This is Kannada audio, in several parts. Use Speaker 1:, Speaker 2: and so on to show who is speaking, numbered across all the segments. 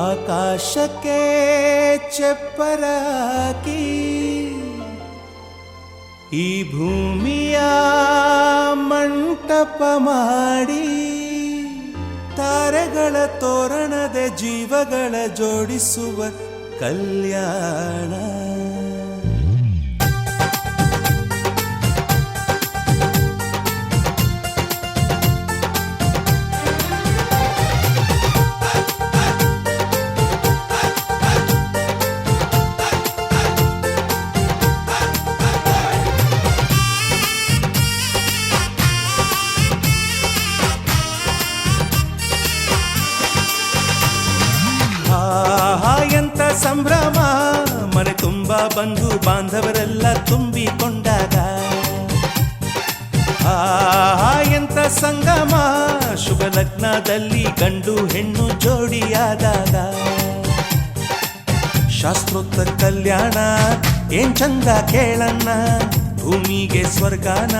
Speaker 1: ಆಕಾಶಕ್ಕೆ ಚಪ್ಪರಾಕಿ ಈ ಭೂಮಿಯ ಮಂಟಪ ಮಾಡಿ ತಾರೆಗಳ ತೋರಣದ ಜೀವಗಳ ಜೋಡಿಸುವ ಕಲ್ಯಾಣ. ಎಂತ ಸಂಭ್ರಮ, ಮನೆ ತುಂಬ ಬಂಧು ಬಾಂಧವರೆಲ್ಲ ತುಂಬಿಕೊಂಡಾಗ. ಎಂತ ಸಂಗಮ, ಶುಭ ಲಗ್ನದಲ್ಲಿ ಗಂಡು ಹೆಣ್ಣು ಜೋಡಿಯಾದಾಗ. ಶಾಸ್ತ್ರೋಕ್ತ ಕಲ್ಯಾಣ ಏನ್ ಚಂದ ಕೇಳಣ್ಣ, ಭೂಮಿಗೆ ಸ್ವರ್ಗಾನ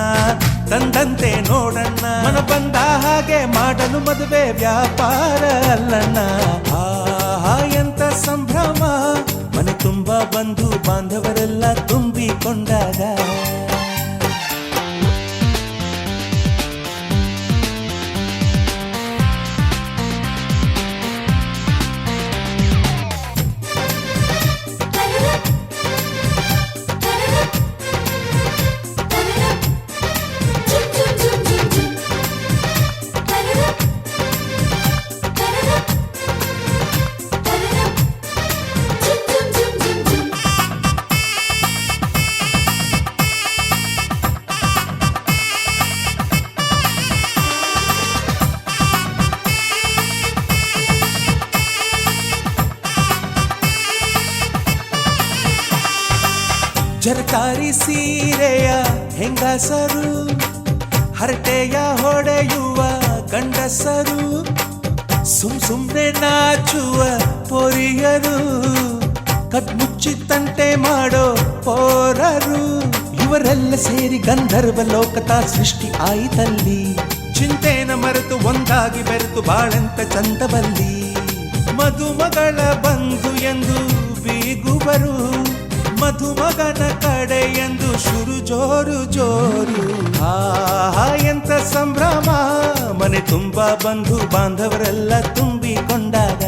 Speaker 1: ತಂದಂತೆ ನೋಡಣ್ಣ. ಮನ ಬಂದ ಹಾಗೆ ಮಾಡಲು ಮದುವೆ ವ್ಯಾಪಾರ ಅಲ್ಲಣ್ಣ. ಎಂತ ಸಂಭ್ರಮ, ಮನೆ ತುಂಬ ಬಂಧು ಬಾಂಧವರೆಲ್ಲ ತುಂಬಿಕೊಂಡಾಗ. ಜರಕಾರಿ ಸೀರೆಯ ಹೆಂಗಸರು, ಹರಟೆಯ ಹೊಡೆಯುವ ಗಂಡಸರು, ಸುಮ್ನೆ ನಾಚುವ ಪೊರಿಯರು, ಕಟ್ಮುಚ್ಚಿ ತಂಟೆ ಮಾಡೋ ಪೋರರು, ಇವರೆಲ್ಲ ಸೇರಿ ಗಂಧರ್ವ ಲೋಕದ ಸೃಷ್ಟಿ ಆಯಿತಲ್ಲಿ. ಚಿಂತೆನ ಮರೆತು ಒಂದಾಗಿ ಬೆರೆತು ಬಾಳೆಂತ ಚಂದವಲ್ಲಿ. ಮದುಮಗಳ ಬಂಧು ಎಂದು ಬೀಗುವರು, ಮಧುಮಗನ ಕಡೆ ಎಂದು ಶುರು ಜೋರು ಜೋರು. ಎಂತ ಸಂಭ್ರಮ, ಮನೆ ತುಂಬ ಬಂಧು ಬಾಂಧವರೆಲ್ಲ ತುಂಬಿಕೊಂಡಾಗ.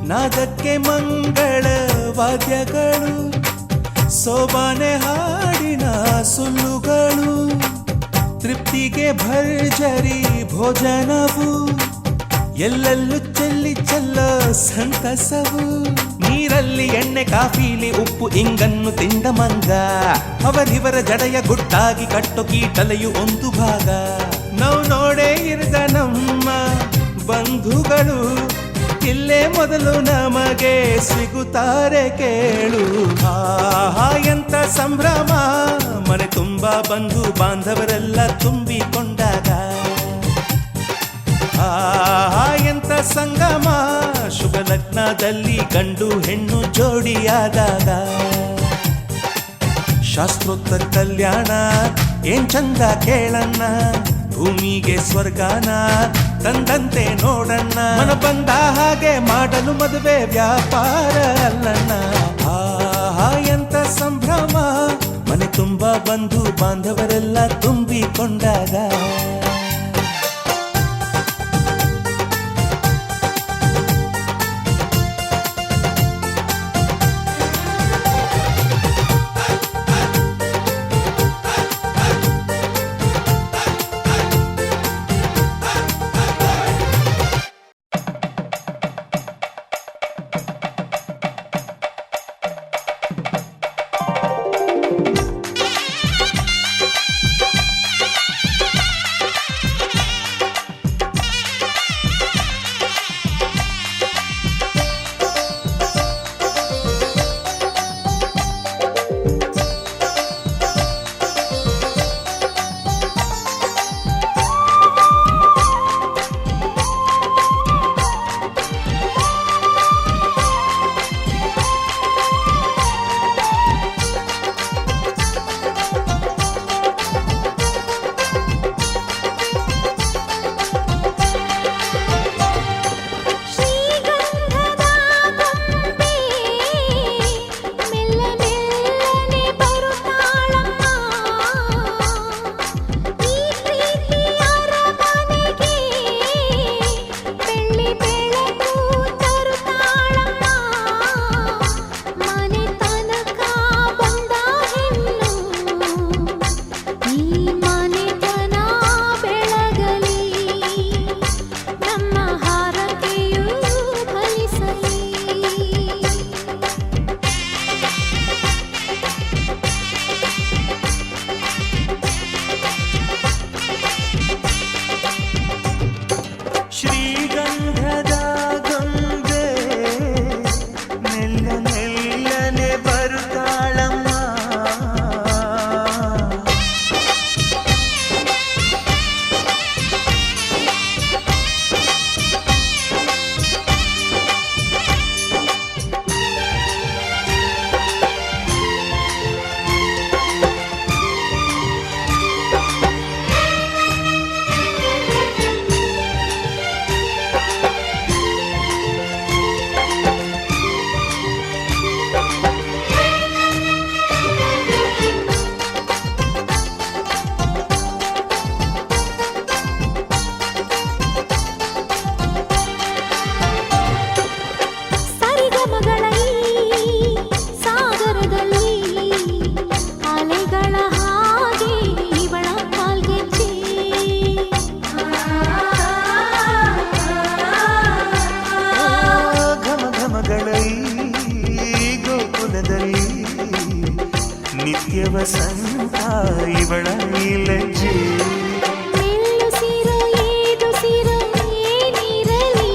Speaker 1: ನಾದಕ್ಕೆ ಮಂಗಳ ವಾದ್ಯಗಳು, ಸೋಬಾನೆ ಹಾಡಿನ ಸುಳ್ಳುಗಳು, ತೃಪ್ತಿಗೆ ಭರ್ಜರಿ ಭೋಜನವು, ಎಲ್ಲೆಲ್ಲೂ ಚೆಲ್ಲಿ ಚೆಲ್ಲ ಸಂತಸವು. ನೀರಲ್ಲಿ ಎಣ್ಣೆ ಕಾಫಿಲಿ ಉಪ್ಪು ಇಂಗನ್ನು ತಿಂದ ಮಂಗ, ಅವರಿವರ ಜಡೆಯ ಗುಟ್ಟಾಗಿ ಕಟ್ಟು ಕೀಟಲೆಯು ಒಂದು ಭಾಗ. ನಾವು ನೋಡೇ ಇರದ ನಮ್ಮ ಬಂಧುಗಳು ಇಲ್ಲೇ ಮೊದಲು ನಮಗೆ ಸಿಗುತ್ತಾರೆ ಕೇಳು. ಎಂತ ಸಂಭ್ರಮ, ಮನೆ ತುಂಬ ಬಂಧು ಬಾಂಧವರೆಲ್ಲ ತುಂಬಿಕೊಂಡಾಗ. ಎಂತ ಸಂಗಮ, ಶುಭ ಲಗ್ನದಲ್ಲಿ ಗಂಡು ಹೆಣ್ಣು ಜೋಡಿಯಾದಾಗ. ಶಾಸ್ತ್ರೋಕ್ತ ಕಲ್ಯಾಣ ಏನ್ ಚಂದ ಕೇಳಣ್ಣ, ಭೂಮಿಗೆ ಸ್ವರ್ಗಾನ ತಂದಂತೆ ನೋಡಣ್ಣ. ಮನ ಬಂದ ಹಾಗೆ ಮಾಡಲು ಮದುವೆ ವ್ಯಾಪಾರ ಅಲ್ಲಣ್ಣ. ಎಂತ ಸಂಭ್ರಮ, ಮನೆ ತುಂಬ ಬಂಧು ಬಾಂಧವರೆಲ್ಲ ತುಂಬಿಕೊಂಡಾಗ.
Speaker 2: ವಸಂತ ಇವಳ ಲಜ್ಜೆ.
Speaker 3: ಮೆಲ್ಲುಸಿರೋ ಏದುಸಿರೋ ಏನಿರಲಿ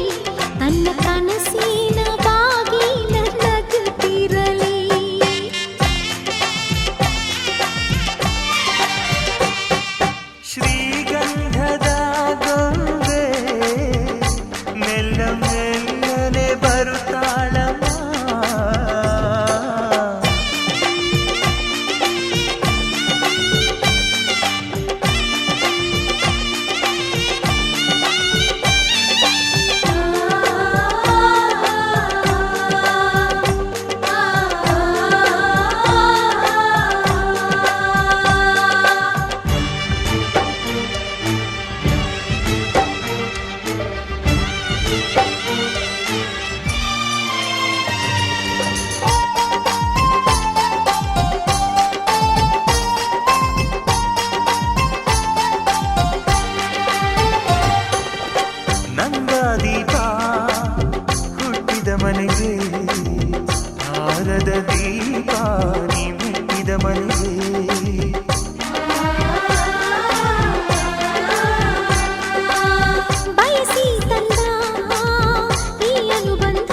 Speaker 3: ತನ್ನ ಕನಸಿನ ಬಾಗಿಲ ನಗುತ್ತಿರಲಿ.
Speaker 2: ಶ್ರೀಗಂಧದ ಗೊಂಬೆ ಮೆಲ್ಲ ಮೆಲ್ಲನೆ ಬರುತ್ತಾಳಮ್ಮ. ನಂದಾದೀಪ ಹುಟ್ಟಿದ ಮನೆಗೆ ಹಾರದ ದೀಪ ನೀ ಮೆಟ್ಟಿದ ಮನೆಗೆ.
Speaker 3: ಬಯಸಿ ತಂದ ಈ ಅನುಬಂಧ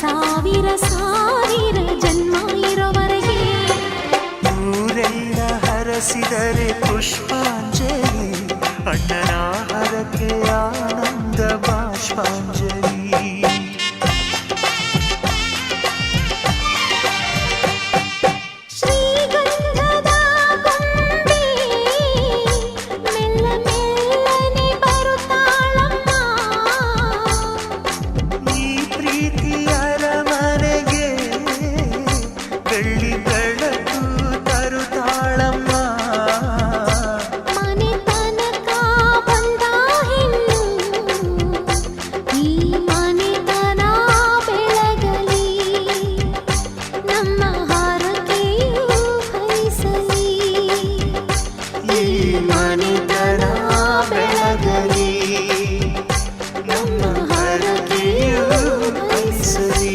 Speaker 3: ಸಾವಿರ ಸಾವಿರ ಜನ್ಮ ಇರೋವರೆಗೆ.
Speaker 2: ಊರೆಲ್ಲ ಹರಸಿದರೆ ಪುಷ್ಪಾಂಜಲಿ ಅಣ್ಣನ ಹರಕೆ ಆನಂದ ಬಾಷ್ಪಾಂಜಲಿ.
Speaker 3: ಶ್ರೀಗಂಧದ ಗೊಂಬೆ ಮೆಲ್ಲ ಮೆಲ್ಲನೆ ಬರುತ್ತಾಳಮ್ಮ.
Speaker 2: ಈ ಪ್ರೀತಿಯ ಅರಮನೆಗೆ ಬೆಳ್ಳಿ ಬೆಳಕು ತರುತ್ತಾಳಮ್ಮ.
Speaker 3: ಮನೆ ತನಕ ಬಂದ ಹೆಣ್ಣು ಈ ಮನೆತನ ಬೆಳಗಲಿ. ನಮ್ಮ ಹಾರಕೆಯು ಫಲಿಸಲಿ.
Speaker 2: ಈ ಮನೆತನ ಬೆಳಗಲಿ, ನಮ್ಮ ಹರಕೆಯು ಫಲಿಸಲಿ.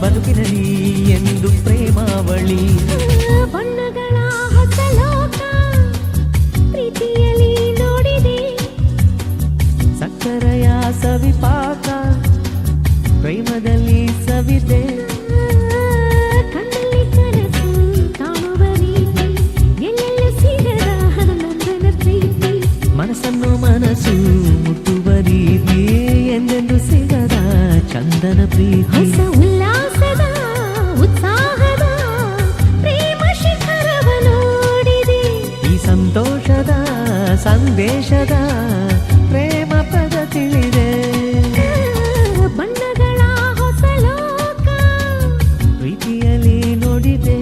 Speaker 4: ಬದುಕಿನಲ್ಲಿ ಎಂದು ಪ್ರೇಮಾವಳಿ.
Speaker 3: ಬಣ್ಣಗಳ ಹೊಸ ಲೋಕ ಪ್ರೀತಿಯಲ್ಲಿ ನೋಡಿದೆ.
Speaker 4: ಸಕ್ಕರೆಯ ಸವಿಪಾಕ ಪ್ರೇಮದಲ್ಲಿ ಸವಿದೆ.
Speaker 3: ಕಣ್ಣಲ್ಲಿ ಕನಸು ಕಾಣುವ ರೀತಿ ಎಲ್ಲೆಲ್ಲೂ ಸಿಗದ ನಂದನ ಪ್ರೀತಿ.
Speaker 4: ಮನಸ್ಸನ್ನು ಮನಸ್ಸು ಮುಟ್ಟುವ ರೀತಿ ಎಂದೆಂದು ಸಿಗದ ಚಂದನ ಪ್ರೀತಿ.
Speaker 3: ಹೊಸ ಉಲ್ಲಾಸದ ಉತ್ಸಾಹದ ಪ್ರೇಮ ಶಿಖರವ ನೋಡಿದೆ.
Speaker 4: ಈ ಸಂತೋಷದ ಸಂದೇಶದ ಪ್ರೇಮ ಪದ ತಿಳಿದೆ.
Speaker 3: ಬಣ್ಣಗಳ ಹೊಸ ಲೋಕ
Speaker 4: ಪ್ರೀತಿಯಲ್ಲಿ ನೋಡಿದೆ.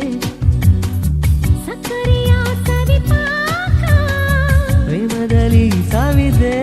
Speaker 3: ಸಕ್ಕರೆಯ ಸವಿಪಾಕ
Speaker 4: ಪ್ರೇಮದಲ್ಲಿ ಸಾವಿದೆ.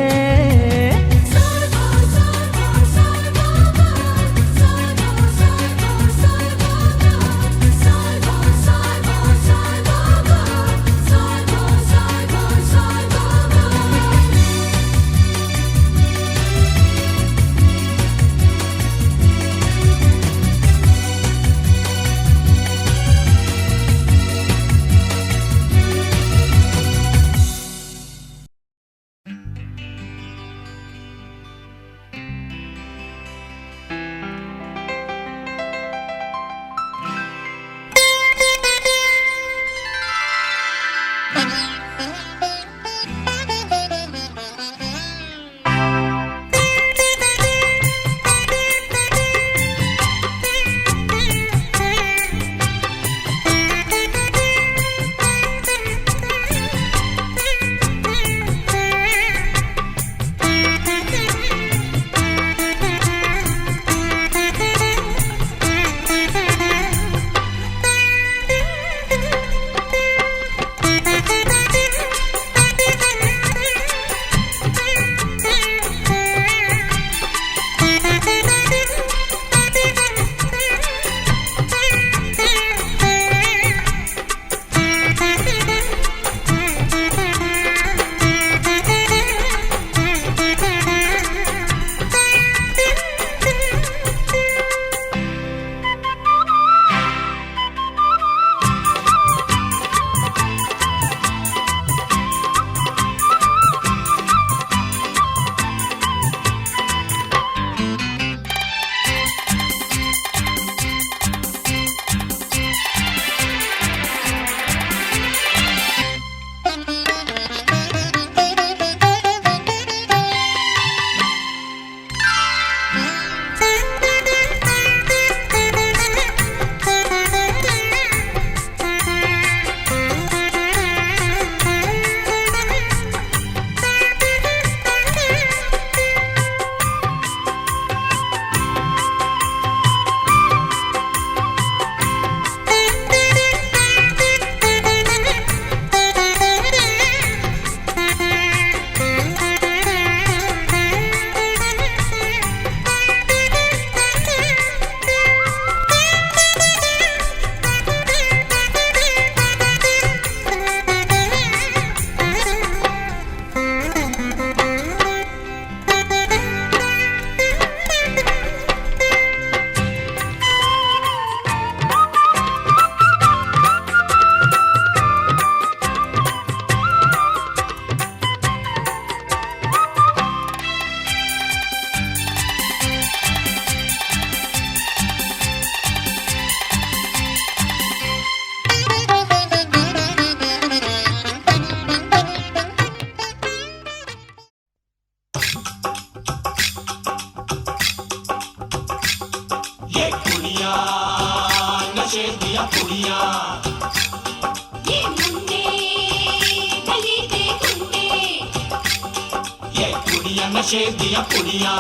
Speaker 1: नशे दिया पुड़िया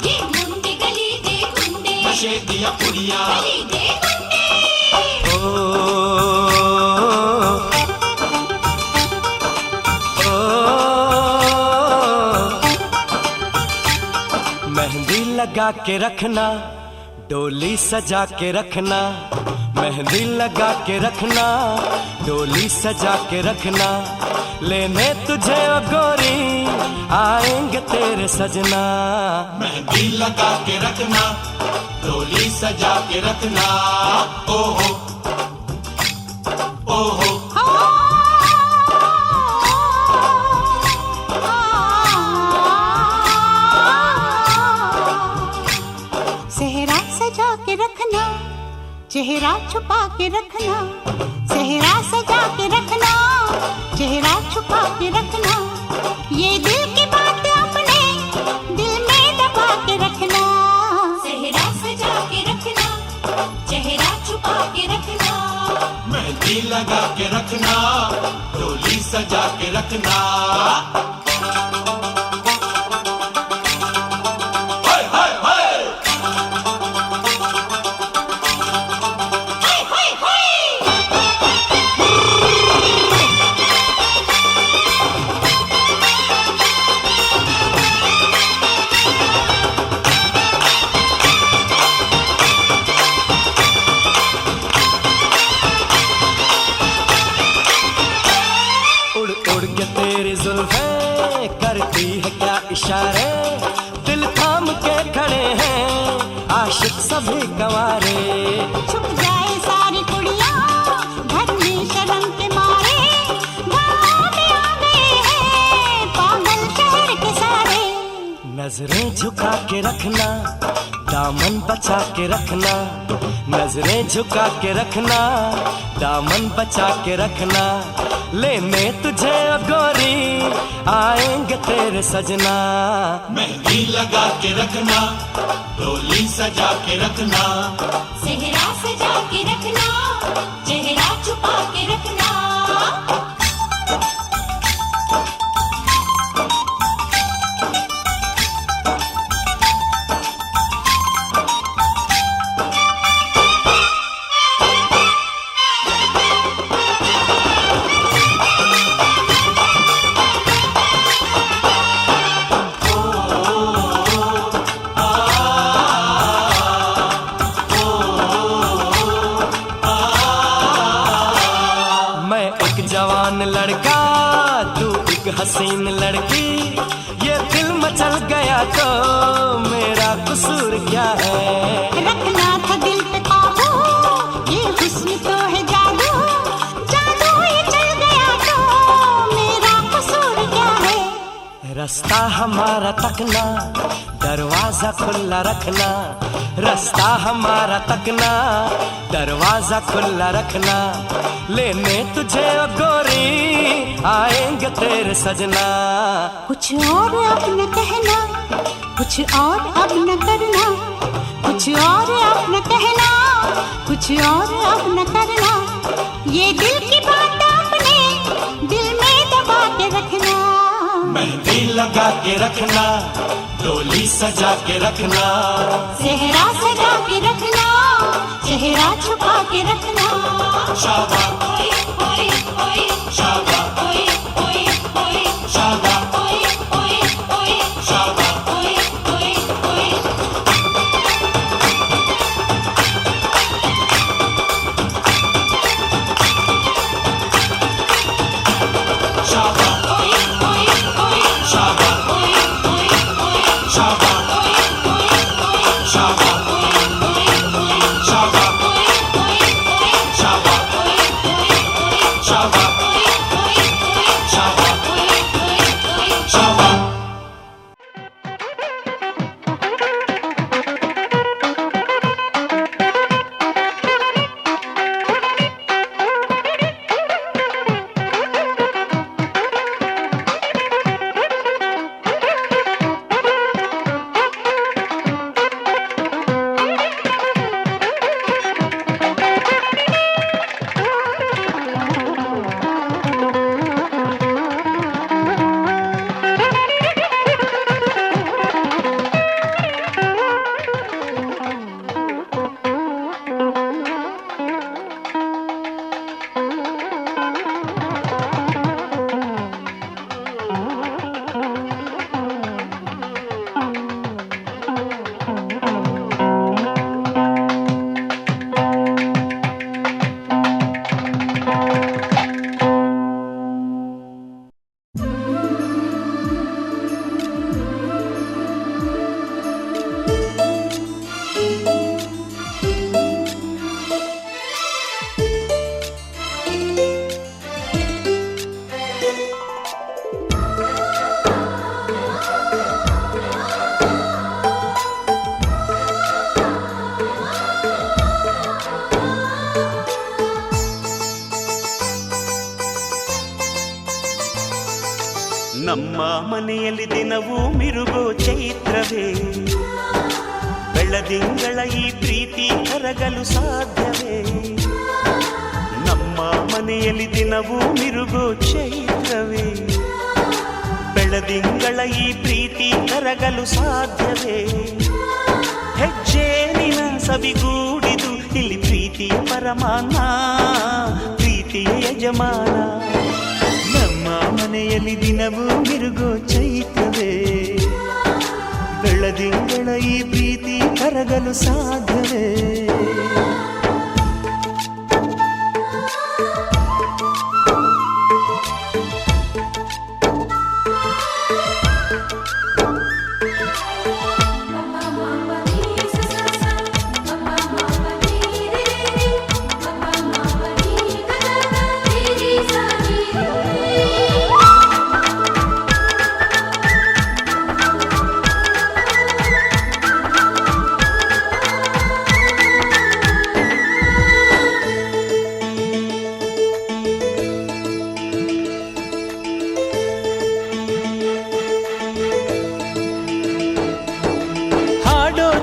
Speaker 3: ये मुंडे गली दे गुंडे
Speaker 1: नशे दिया पुड़िया
Speaker 3: गली दे गुंडे
Speaker 1: मेहंदी लगा के रखना डोली सजा के रखना मेहंदी लगा के रखना डोली सजा के रखना लेने तुझे ओ गोरी आएंगे तेरे सजना मेहंदी लगा के रखना डोली सजा के रखना। ओहो ओहो
Speaker 2: सेहरा सजा के रखना, चेहरा छुपा के रखना, सेहरा सजा के रखना, चेहरा छुपा के रखना, ये दिल की बात अपने दिल में दबा के रखना।
Speaker 3: सेहरा सजा के रखना, चेहरा छुपा के रखना,
Speaker 1: मेहंदी लगा के रखना, डोली सजा के रखना। उड़ उड़ के तेरी जुल्फें करती है क्या इशारे, दिल थाम के खड़े हैं आशिक सभी गंवारे।
Speaker 2: छुप जाए सारी कुड़ियाँ घर में शर्म के मारे, गाँव में आ गए हैं पागल शहर के सारे।
Speaker 1: नजरें झुका के रखना, दामन बचा के रखना, नजरें झुका के रखना, दामन बचा के रखना। लेने तुझे ओ गोरी आएंगे तेरे सजना। मेहंदी लगा के रखना, डोली सजा के रखना,
Speaker 3: सेहरा सजा के रखना, चेहरा छुपा के रखना।
Speaker 1: मैं एक जवान लड़का, तू एक हसीन लड़की, ये दिल मचल गया तो मेरा कसूर क्या है।
Speaker 2: रखना था दिल पे काबू, ये हुस्न तो है जादू, जादू ये चल गया तो मेरा कसूर क्या है।
Speaker 1: रास्ता हमारा तकना, दरवाजा खुला रखना, रास्ता हमारा तकना, दरवाजा खुला रखना। लेने तुझे ओ गोरी आएंगे तेरे सजना।
Speaker 2: कुछ और अब न कहना, कुछ और अब न करना, कुछ और अब न कहना, कुछ और अब न करना, ये दिल की बात अपने दिल में दबा के रखना।
Speaker 1: मेहंदी लगा के रखना, डोली सजा के रखना,
Speaker 2: सेहरा सजा के रखना, चेहरा छुपा के रखना।
Speaker 1: शाबा
Speaker 3: ओए ओए ओए
Speaker 1: शाबा
Speaker 3: ओए ओए ओए
Speaker 1: शाबा
Speaker 3: ओए ओए ओए
Speaker 1: शाबा
Speaker 3: ओए ओए ओए
Speaker 1: शाबा
Speaker 3: ओए ओए ओए
Speaker 1: शाबा
Speaker 3: ओए ओए ओए
Speaker 1: शाबा
Speaker 3: ओए ओए ओए
Speaker 1: शाबा
Speaker 3: ओए ओए ओए
Speaker 1: शाबा
Speaker 3: ओए ओए ओए
Speaker 1: शाबा
Speaker 3: ओए ओए ओए
Speaker 1: शाबा
Speaker 3: ओए ओए ओए
Speaker 1: शाबा
Speaker 3: ओए ओए ओए
Speaker 1: शाबा।
Speaker 5: ನಮ್ಮ ಮನೆಯಲ್ಲಿ ದಿನವೂ ಮಿರುಗೋ ಚೈತ್ರವೇ, ಬೆಳದಿಂಗಳ ಈ ಪ್ರೀತಿ ಕರಗಲು ಸಾಧ್ಯವೇ? ನಮ್ಮ ಮನೆಯಲ್ಲಿ ದಿನವೂ ಮಿರುಗೋ ಚೈತ್ರವೇ, ಬೆಳದಿಂಗಳ ಈ ಪ್ರೀತಿ ಕರಗಲು ಸಾಧ್ಯವೇ? ಹೆಜ್ಜೇನಿನ ಸವಿಗೂಡಿದು ಇಲ್ಲಿ ಪ್ರೀತಿಯ ಪರಮಾನ, ಪ್ರೀತಿಯ ಯಜಮಾನ. ನಮ್ಮ ಮನೆಯಲ್ಲಿ ದಿನವೂ ಮಿರುಗೋ ಚೈತ್ರವೇ, ಬೆಳದಿಂಗಳ ಈ ಪ್ರೀತಿ ಕರಗಲು ಸಾಧ್ಯವೇ?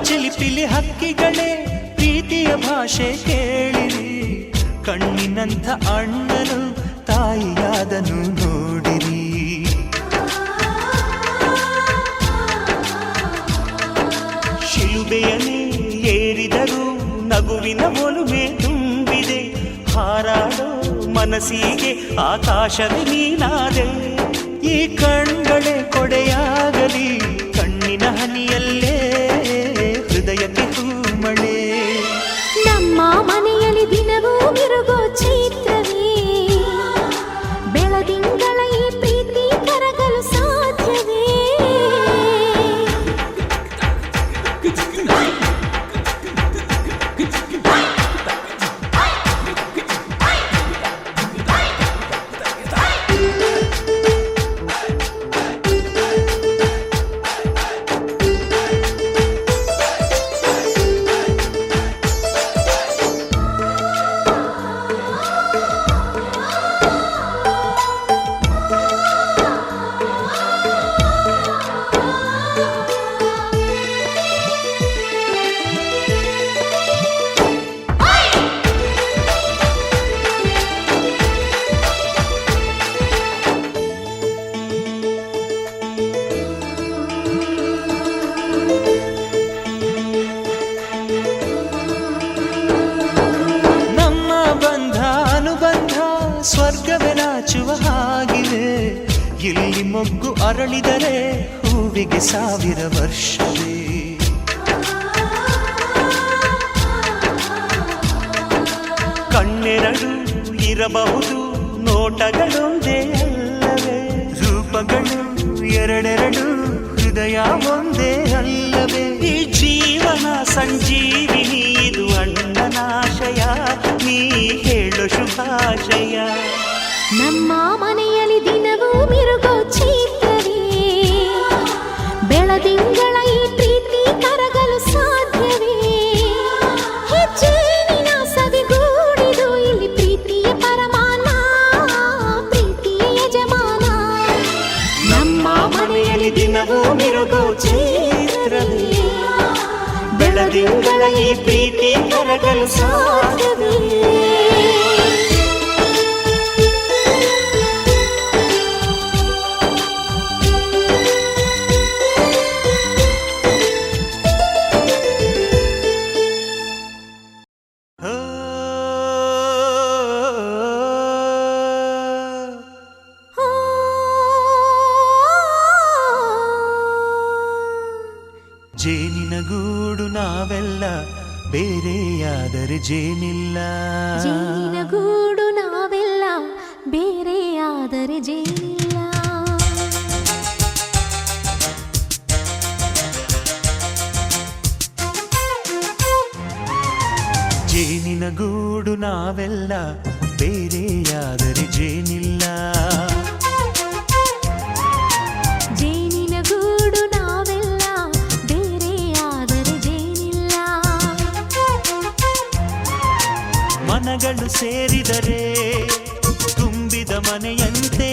Speaker 5: ಚಿಲಿಪಿಲಿ ಹಕ್ಕಿಗಳೇ ಪ್ರೀತಿಯ ಭಾಷೆ ಕೇಳಿರಿ, ಕಣ್ಣಿನಂಥ ಅಣ್ಣನು ತಾಯಿಯಾದನು ನೋಡಿರಿ. ಶಿಲುಬೆಯನೇ ಏರಿದರೂ ನಗುವಿನ ಒಲುಮೆ ತುಂಬಿದೆ, ಹಾರಾಡೋ ಮನಸ್ಸಿಗೆ ಆಕಾಶವೇ ನೀನಾದೆ. ಈ ಕಣ್ಗಳೇ ಕೊಡೆಯಾಗಲಿ, ಕಣ್ಣಿನ ಹನಿಯಲ್ಲೇ ಹೃದಯಕ್ಕೆ ಹೂಮಳೆ.
Speaker 6: ನಮ್ಮ ಮನೆಯಲ್ಲಿ ದಿನವೂ ಮಿರುಗೋ ಚೈತ್ರವೇ, ಬೆಳದಿಂಗಳ ಈ ಪ್ರೀತಿ ಕರಗಲು ಸಾಧ್ಯವೇ? ಸ್ವರ್ಗವೇ ನಾಚುವ ಹಾಗಿವೆ, ಇಲ್ಲಿ ಮೊಗ್ಗು ಅರಳಿದರೆ ಹೂವಿಗೆ 1000 ವರ್ಷವೇ. ಕಣ್ಣೆರಡು ಇರಬಹುದು, ನೋಟಗಳೊಂದೇ ಅಲ್ಲವೇ? ರೂಪಗಳು ಎರಡೆರಡು, ಹೃದಯ ಒಂದೇ ಅಲ್ಲವೇ? ಈ ಜೀವನ ಸಂಜೀವಿನಿ, ಇದು ಅಣ್ಣನಾಶಯ, ನೀ ಹೇಳು ಶುಭಾಶಯ. ನಮ್ಮ ಮನೆಯಲ್ಲಿ ದಿನವೂ ಮಿರುಗೋ ಚೈತ್ರವೇ, ಬೆಳದಿಂಗಳ ಈ ಪ್ರೀತಿ ಕರಗಲು ಸಾಧ್ಯವೇ? ಹೆಜ್ಜೇನಿನ ಸವಿಗೂಡಿದು ಇಲ್ಲಿ ಪ್ರೀತಿಯ ಪರಮಾನ, ಪ್ರೀತಿಯ ಯಜಮಾನ.
Speaker 5: ನಮ್ಮ ಮನೆಯಲ್ಲಿ ದಿನವೂ ಮಿರುಗೋ ಚೈತ್ರವೇ, ಬೆಳದಿಂಗಳ ಈ ಪ್ರೀತಿ ಕರಗಲು ಸಾಧ್ಯವೇ? ಜೇನಿನ ಗೂಡು ನಾವೆಲ್ಲ, ಬೇರೆಯಾದರೆ ಜೇನಿಲ್ಲ.
Speaker 6: ಜೇನಿನ ಗೂಡು ನಾವೆಲ್ಲ, ಬೇರೆಯಾದರೆ ಜೇನಿಲ್ಲ.
Speaker 5: ಜೇನಿನ ಗೂಡು ನಾವೆಲ್ಲ, ಬೇರೆಯಾದರೆ ಜೇನಿಲ್ಲ.
Speaker 6: ಜೇನಿನ ಗೂಡು ನಾವೆಲ್ಲ, ಬೇರೆಯಾದರೆ ಜೇನಿಲ್ಲ.
Speaker 5: ಮನಗಳು ಸೇರಿದರೆ ತುಂಬಿದ ಮನೆಯಂತೆ,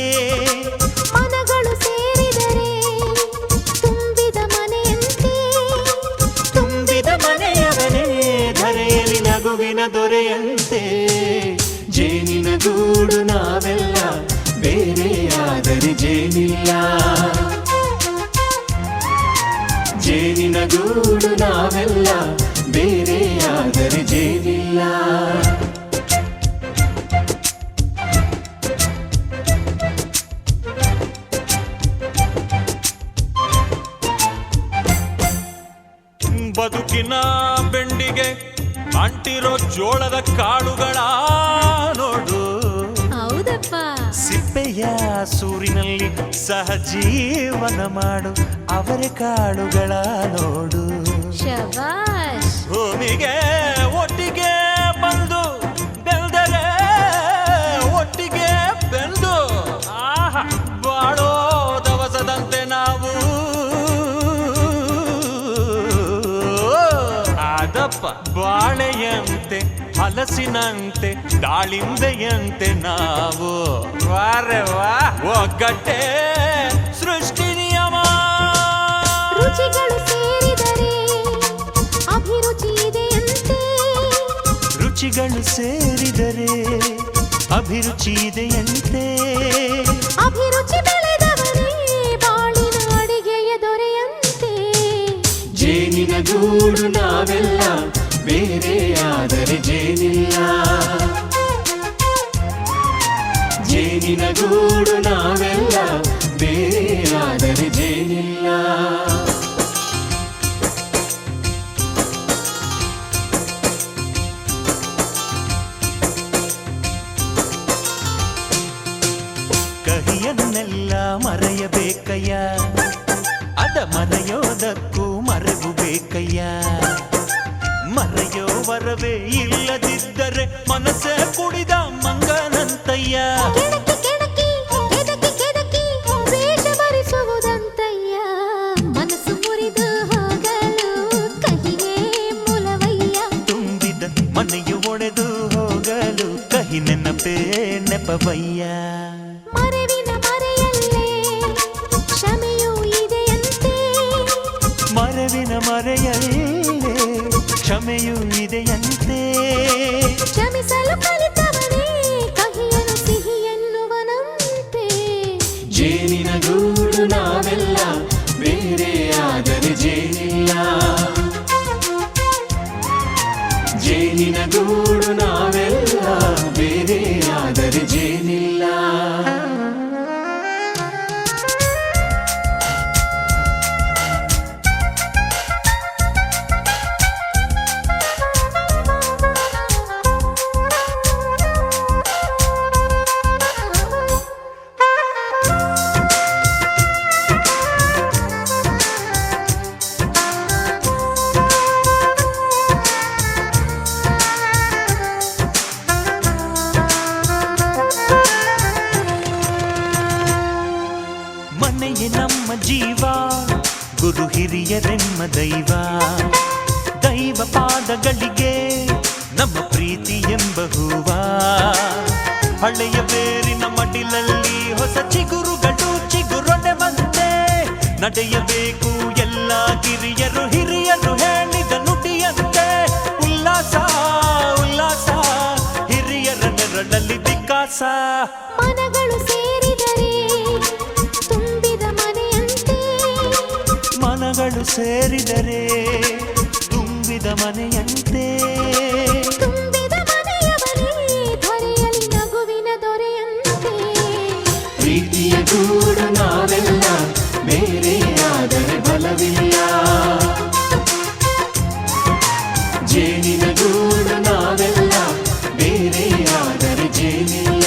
Speaker 6: ಮನಗಳು ಸೇರಿದರೆ
Speaker 1: ಗೂಡು ನಾವೆಲ್ಲ ಬೇರೆಯಾದರೆ ಜೇನಿಲ್ಲ. ಜೇನಿನ ಗೂಡು ನಾವೆಲ್ಲ ಬೇರೆಯಾದರೆ ಜೇನಿಲ್ಲ.
Speaker 7: ಬದುಕಿನ ಬೆಂಡಿಗೆ ಅಂಟಿರೋ ಜೋಳದ ಕಾಳುಗಳ ನೋಡು.
Speaker 6: ಹೌದಪ್ಪ.
Speaker 5: ಸಿಪ್ಪೆಯ ಸೂರಿನಲ್ಲಿ ಸಹಜೀವನ ಮಾಡು ಅವರೆ ಕಾಳುಗಳ ನೋಡು.
Speaker 6: ಶಬಾಷ್.
Speaker 7: ಭೂಮಿಗೆ ಒಟ್ಟಿಗೆ ಬಂದು ಬೆಳೆದರೆ ಒಟ್ಟಿಗೆ ಬೆಂದು ಬಾಳೋ ದವಸದಂತೆ ನಾವು ಅದಪ್ಪ. ಬಾಳೆಯಂತೆ ಹಲಸಿನಂತೆ ದಾಳಿಂಬೆಯಂತೆ ನಾವು ವಾರೆ ವಾ ಒಗ್ಗಟ್ಟೆ ಸೃಷ್ಟಿ ನಿಯಮ.
Speaker 6: ರುಚಿಗಳು ಸೇರಿದರೆ ಅಭಿರುಚಿ ಇದೆಯಂತೆ.
Speaker 5: ರುಚಿಗಳು ಸೇರಿದರೆ ಅಭಿರುಚಿ ಇದೆಯಂತೆ.
Speaker 6: ಅಭಿರುಚಿ ಬೆಳೆದವರೇ ಬಾಳಿನ ಅಡಿಗೆಯ ದೊರೆಯಂತೆ.
Speaker 1: ಜೇನಿನ ಗೂಡು ನಾವೆಲ್ಲ ಬೇರೆಯಾದರೆ ಜೇನಿಲ್ಲ. ಜೇನಿನ ಗೂಡು ನಾವೆಲ್ಲ ಬೇರೆಯಾದರೆ ಜೇನಿಲ್ಲ.
Speaker 5: ಕಹಿಯನ್ನೆಲ್ಲ ಮರೆಯಬೇಕಯ್ಯ, ಅದ ಮರೆಯೋದಕ್ಕೂ ಮರೆವು ಬೇಕಯ್ಯ. ಮರೆಯೋ ವರವೇ ಇಲ್ಲದಿದ್ದರೆ ಮನಸ್ಸೇ ಕುಡಿದ ಮಂಗನಂತಯ್ಯ.
Speaker 6: ಕೆಣಕಿ ಕೆಣಕಿ ಕೆದಕಿ ಕೆದಕಿ ವೇಷ ಭರಿಸುವುದಂತಯ್ಯ. ಮನಸ್ಸು ಮುರಿದು ಹೋಗಲು ಕಹಿಯೇ ಮೂಲವಯ್ಯ.
Speaker 5: ತುಂಬಿದ ಮನೆಯು ಒಡೆದು ಹೋಗಲು ಕಹಿ ನೆನಪೇ ನೆಪವಯ್ಯ.
Speaker 6: ಮರೆವಿನ ಮರೆಯಲ್ಲೇ ಕ್ಷಮೆಯೂ ಇದೆಯಂತೆ.
Speaker 5: ಮರೆವಿನ ಮರೆಯಲ್ಲೇ ಕ್ಷಮೆಯೂ ಇದೆಯಂತೆ.
Speaker 6: ಕ್ಷಮಿಸಲು ಕಲಿತವನೇ ಕಹಿಯನು ಸಿಹಿ ಎನ್ನುವನಂತೆ.
Speaker 1: ಜೇನಿನ ಗೂಡು ನಾವೆಲ್ಲ ಬೇರೆಯಾದರೆ ಜೇನಿಲ್ಲ. ಜೇನಿನ ಗೂಡು ನಾವೆಲ್ಲ ಬೇರೆಯಾದರೆ ಜೇನಿಲ್ಲ.
Speaker 5: ಮನೆಯೇ ನಮ್ಮ ಜೀವ, ಗುರು ಹಿರಿಯರೆಮ್ಮ ದೈವ. ದೈವ ಪಾದಗಳಿಗೆ ನಮ್ಮ ಪ್ರೀತಿ ಎಂಬ ಹೂವ. ಹಳೆಯ ಬೇರಿನ ಮಡಿಲಲ್ಲಿ ಹೊಸ ಚಿಗುರುಗಳು ಚಿಗುರೊಡೆ ಬಂದೆ. ನಡೆಯಬೇಕು ಎಲ್ಲ ಕಿರಿಯರು ಹಿರಿಯರು ಹೇಳಿದ ನುಡಿಯಂತೆ. ಉಲ್ಲಾಸ ಉಲ್ಲಾಸ ಹಿರಿಯರ ನೆರಳಲ್ಲಿ ವಿಕಾಸ.
Speaker 6: ಮನಗಳು ಸೇರಿದರೆ ತುಂಬಿದ ಮನೆಯಂತೆ.
Speaker 5: ಮನಗಳು ಸೇರಿದರೆ ತುಂಬಿದ ಮನೆಯಂತೆ.
Speaker 6: ತುಂಬಿದ ಮನೆಯವರೇ ಧರೆಯಲ್ಲಿ ನಗುವಿನ ದೊರೆಯಂತೆ.
Speaker 1: ಪ್ರೀತಿಯ ಗೂಡು ನಾವೆಲ್ಲ ಬೇರೆಯಾದರೆ ಬಲವಿಲ್ಲ. ಜೇನಿನ ಗೂಡು ನಾವೆಲ್ಲ ಬೇರೆಯಾದರೆ ಜೇನಿಲ್ಲ.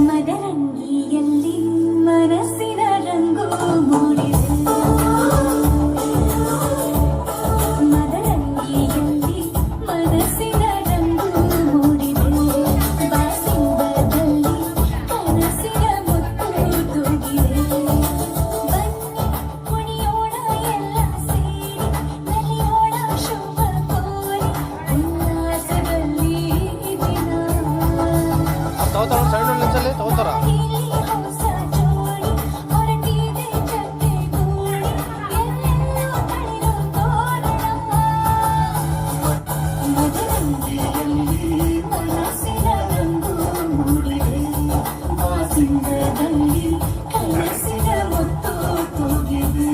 Speaker 3: ಮದರಂಗಿಯಲ್ಲಿ ಮನಸ್ಸಿನ ರಂಗು ಮೂಡಿದೆ ಮದರಂಗಿಯಲ್ಲಿ ಮನಸ್ಸಿನ ರಂಗು ಮೂಡಿದೆ ಬಾಸಿಂಗದಲ್ಲಿ ಕನಸಿನ ಮುತ್ತು ತೂಗಿದೆ ಬನ್ನಿ ಕುಣಿಯೋಣ ಎಲ್ಲ ಸೇರಿ ನಲಿಯೋಣ ಶುಭ ಕೋರಿ ಉಲ್ಲಾಸದಲ್ಲಿ ದಿನ ಇಲ್ಲಿ ಹೊಸ ಜೋಡಿ ಹೊರಟಿದೆ ಜೊತೆಗೂಡಿ ಎಲ್ಲೆಲ್ಲೂ ಅಳಿಲು ತೋರಣ ಮದರಂಗಿಯಲ್ಲಿ ಮನಸ್ಸಿನ ರಂಗು ಮೂಡಿದೆ ಬಾಸಿಂಗದಲ್ಲಿ ಕನಸಿನ ಮುತ್ತು ತೂಗಿದೆ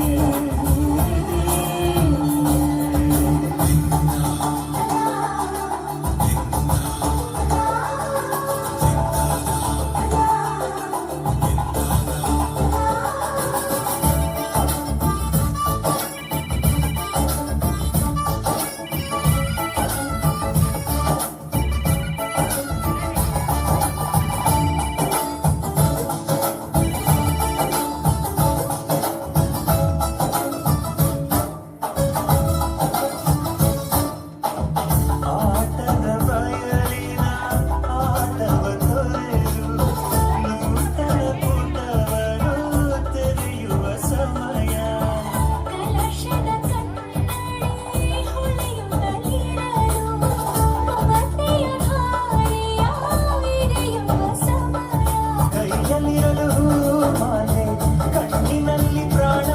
Speaker 5: ಆಟದ ಬಯಲಿನ ಆಟವ ತೊರೆದು ನೂತನ ಪುಟವನ್ನು ತೆರೆಯುವ ಸಮಯ
Speaker 3: ಕಲಶದ ಕನ್ನಡಿ ಹೊಳೆಯುತ್ತಲಿರಲು ಮಮತೆಯ ಧಾರೆಯ ವಿರಿಯುವ ಸಮಯ
Speaker 5: ಕೈಯಲ್ಲಿರಲು ಮಾಲೆ ಕಣ್ಣಿನಲ್ಲಿ ಪ್ರಾಣ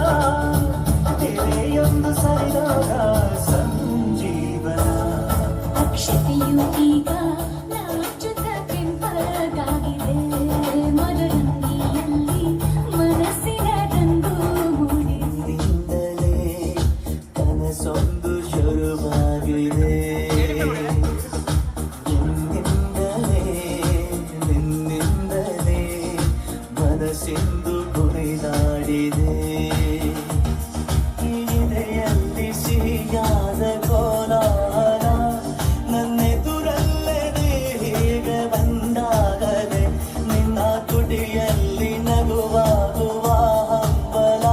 Speaker 5: ತೆರೆಯೊಂದು ಸರಿದಾಗ ಸಂಜೀವನ
Speaker 3: ಅಕ್ಷತೆಯು ಈಗ ನಾಚುತ್ತ ಕೆಂಪಗಾಗಿದೆ ಮದರಂಗಿಯಲ್ಲಿ ಮನಸ್ಸಿನ ರಂಗು ಮೂಡಿದೆ
Speaker 5: ನಿಂದಲೇ ಕನಸೊಂದು ಶುರುವಾಗಿದೆ ನಿನ್ನಿಂದಲೇ ಮನಸ್ಸಿಂದು ಕುಣಿದಾಡಿದೆ ಇದೆಯಲ್ಲಿ ಸಿಹಿಯಾದ ಕೋಲಾರ ನನ್ನೆದುರಲ್ಲೇ ಹೀಗೆ ಬಂದಾಗಲೇ ನಿನ್ನ ತುಟಿಯಲ್ಲಿ ನಗುವಾಗುವ ಹಂಬಲ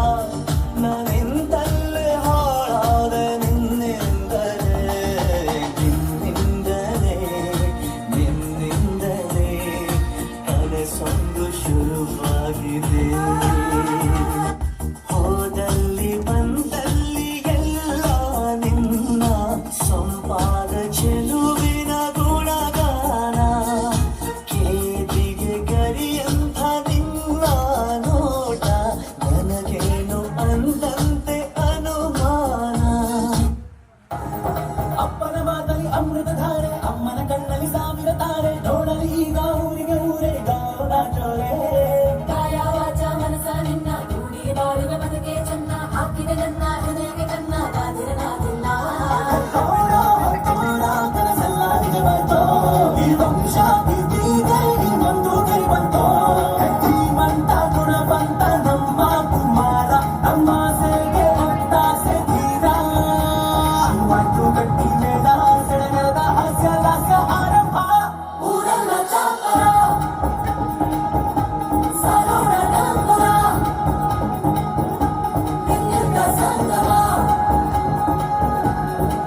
Speaker 5: ನಾನಿಂದಲೇ ಹಾಳಾದ ನಿನ್ನಿಂದಲೇ ಕನಸೊಂದು ಶುರುವಾಗಿದೆ ಹೋದಲ್ಲಿ ಬಂದಲ್ಲಿ ಎಲ್ಲ ನಿನ್ನ ಸಂಪಾದ ಚೆಲುವಿನ ಗುಣಗಾನ ಕೇದಿಗೆ ಗರಿಯಂಥ ನಿನ್ನ ನೋಟ ನನಗೇನು ಅಂದಂತೆ ಅನುಮಾನ ಅಪ್ಪನ ಮಾತಲಿ ಅಮೃತ ಧಾರೆ ಅಮ್ಮನ ಕಣ್ಣಲ್ಲಿ ಸಾವಿರ ತಾರೆ ನೋಡಲಿ ಈಗ ಊರಿಗೆ ಊರೇ ಗಾರುಡ ಚೋರೆ
Speaker 3: ಕಾಯ ವಾಚ ಮನಸ ನಿನ್ನ ಕೂಡಿ ಬಾಳುವ ಬದುಕೆ ಚೆನ್ನ ಹಾಕಿದೆ ನನ್ನ ಹೃದಯಕ್ಕೆ ಕನ್ನ ಕಾದಿರನಾದಿಲ್ಲ
Speaker 5: ಕನಸೆಲ್ಲ ನಿಜವಾಯ್ತೋ ಈ ವಂಶ ಬಿದ್ದಿದೆ ಇನ್ನೊಂದು ಕೈ ಬಂತೋ ಶ್ರೀಮಂತ ಗುಣವಂತ ನಮ್ಮ ಕುಮಾರ ನಮ್ಮ ಸೇಗೆ ಒತ್ತಾಸೆ ತೀರ ಮಾತು ಗಟ್ಟಿ ಮೇಳ ಸೆಳೆದ ಹಾಸ್ಯ ಆರಂಭ
Speaker 3: ಊರೆಲ್ಲ ಚಾಪರ ಸರೋಣ ಡಂಗುರ ನಿನ್ನಿಂದ ಸಂಗಮ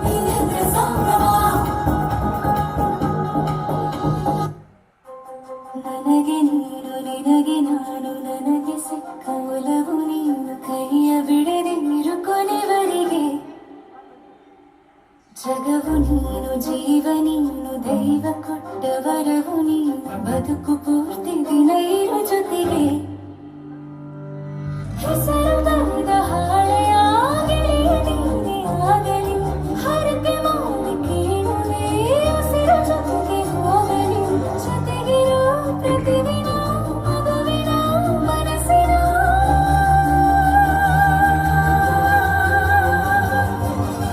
Speaker 3: ನೀನಿದ್ರೆ ಸಂಭ್ರಮ ನನಗೆ ನೀನು ನಿನಗೆ ನಾನು ನನಗೆ ಸಿಕ್ಕ ಒಲವು ನೀನು ಕೈಯ ಬಿಡದಿರು ಕೊನೆವರೆಗೆ ಜಗವು ನೀನು ಜೀವ ನೀನು ದೈವ ಕೊಟ್ಟ ವರವು ನೀನು ಬದುಕು ಪೂರ್ತಿ ದಿನ ಇರು ಜೊತೆಗೆ ಹೆಸರು ಬರೆದ ಹಾಳೆಯಾಗಲಿ ನೀನೇ ಆಗಲಿ ಹರಕೆ ಮಾಡಿ ಕೇಳುವೆ ಉಸಿರು ಜೊತೆಗೆ ಹೋಗಲಿ ಜೊತೆಗಿರೋ ಪ್ರತಿದಿನ ಮಗುವಿನ ಮನಸ್ಸಿನ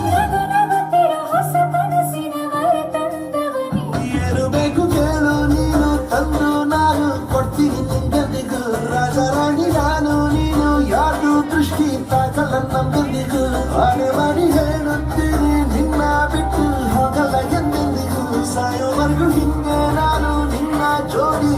Speaker 3: ನಗು ನಗುತ್ತಿರೋ ಹೊಸ ಕನಸಿನ ವರ ತಂದವನೇ
Speaker 5: ಏನು ಬೇಕು ಕೇಳು ನೀನು ತಂದು ನಾನು ಕೊಡ್ತೀನಿ ನಿಂಗೆಂದಿಗೂ ರಾಜರಾಣಿ ನಾನು ನೀನು ಯಾರು ದೃಷ್ಟಿ ತಾಕಲ್ಲ ನಮ್ಮೆಂದಿಗೂ ಹಾಗೆ ಮಾಡಿ ಹೇಳುತ್ತೀನಿ ನಿನ್ನ ಬಿಟ್ಟು ಹೋಗಲ್ಲ ಎಂದೆಂದಿಗೂ ಸಾಯೋವರೆಗೂ ಹಿಂಗೆ ನಾನು ನಿನ್ನ ಜೋಡಿ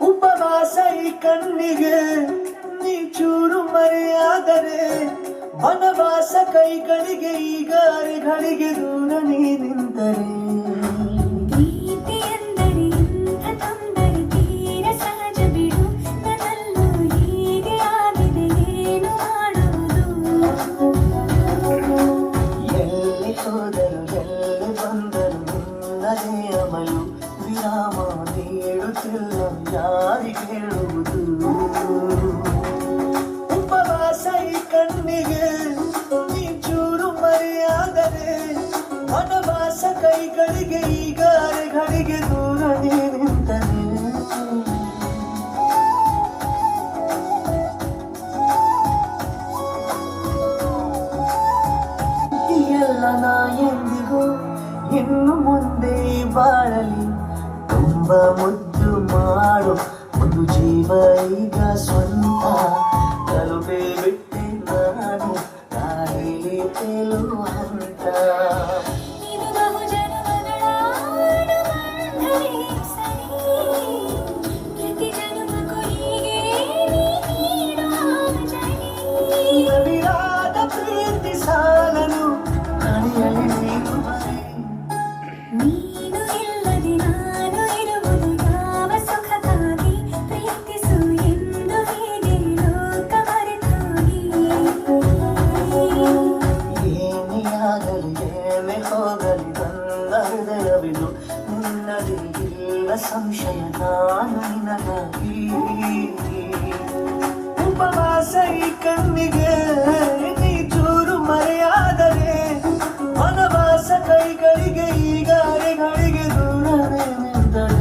Speaker 5: ಉಪವಾಸ ಈ ಕಣ್ಣಿಗೆ ನೀ ಚೂರು ಮರೆಯಾದರೆ ವನವಾಸ ಕೈಗಳಿಗೆ ಈಗ ಅರೆಗಳಿಗೆ ದೂರ ನೀ ನಿಂತರೆ
Speaker 3: ಪ್ರೀತಿ ಎಂದರೆ ಇಂಥ ತೊಂದರೆ ತೀರ ಸಹಜ ಬಿಡು ನನ್ನಲ್ಲೂ ಹೀಗೆ ಆಗಿದೆ ಏನು ಮಾಡುವುದು
Speaker 5: ಎಲ್ಲಿ ಹೋದರು ಎಲ್ಲಿ ಬಂದರು ನಿನ್ನದೇ ಅಮಲು ವಿರಾಮ ನೀಡುತ್ತಿಲ್ಲ ಯಾರಿಗೆ ಹೇಳುವುದು ಉಪವಾಸ ಈ ಕಣ್ಣಿಗೆ ನೀ ಚೂರು ಮರೆಯಾದರೆ ವನವಾಸ ಕೈಗಳಿಗೆ ಈಗ ಅರೆಗಳಿಗೆ ದೂರ ನೀ ನಿಂತರೆ ಎಲ್ಲ ನಾ ಎಂದಿಗೂ ಇನ್ನು ಮುಂದೆ ಬಾಳಲಿ ತುಂಬ ಮುದ್ದು ಮಾಡು ಒಂದು ಜೀವ ಈಗ ಸ್ವಂತ ತಲುಪೇ ಬಿಟ್ಟೆ ನಾನು ತಾಯಿಲಿ ತೇಲುವ ಹಂತ
Speaker 3: ಇದು ಬಹು ಜನ್ಮಗಳ ಆಡುವಂದರೆ ಸರಿ ಪ್ರತಿ ಜನ್ಮಕ್ಕೂ ಹೀಗೆ ನೀಡುವ ಜನಿ
Speaker 5: ನವಿರಾದ ಪ್ರೀತಿ ಸಾಲನು ಕಣಿಯಲಿ ನೀನು ಬರೀ
Speaker 3: ನೀನು ಇಲ್ಲದೆ ನಾನು ಇರುವುದು ಯಾವ ಸುಖಕ್ಕಾಗಿ ಪ್ರೀತಿಸು ಎಂದು ಹೀಗೆ ಲೋಕ ಮರೆತೋಗಿ
Speaker 5: ಏನೇ ಆಗಲಿ ಏನೇ ಹೋಗಲಿ ನನ್ನ ಹೃದಯವಿದು ನಿನ್ನದೇ ಇಲ್ಲ ಸಂಶಯ ನಾನು ನಿನಗಾಗಿ ಉಪವಾಸ ಈ ಕಣ್ಣಿಗೆ ನೀ ಚೂರು ಮರೆಯಾದರೆ ವನವಾಸ ಕೈಗಳಿಗೆ ಈಗ ಅರೆಗಳಿಗೆ ದೂರವೇ ನಿಂತರೆ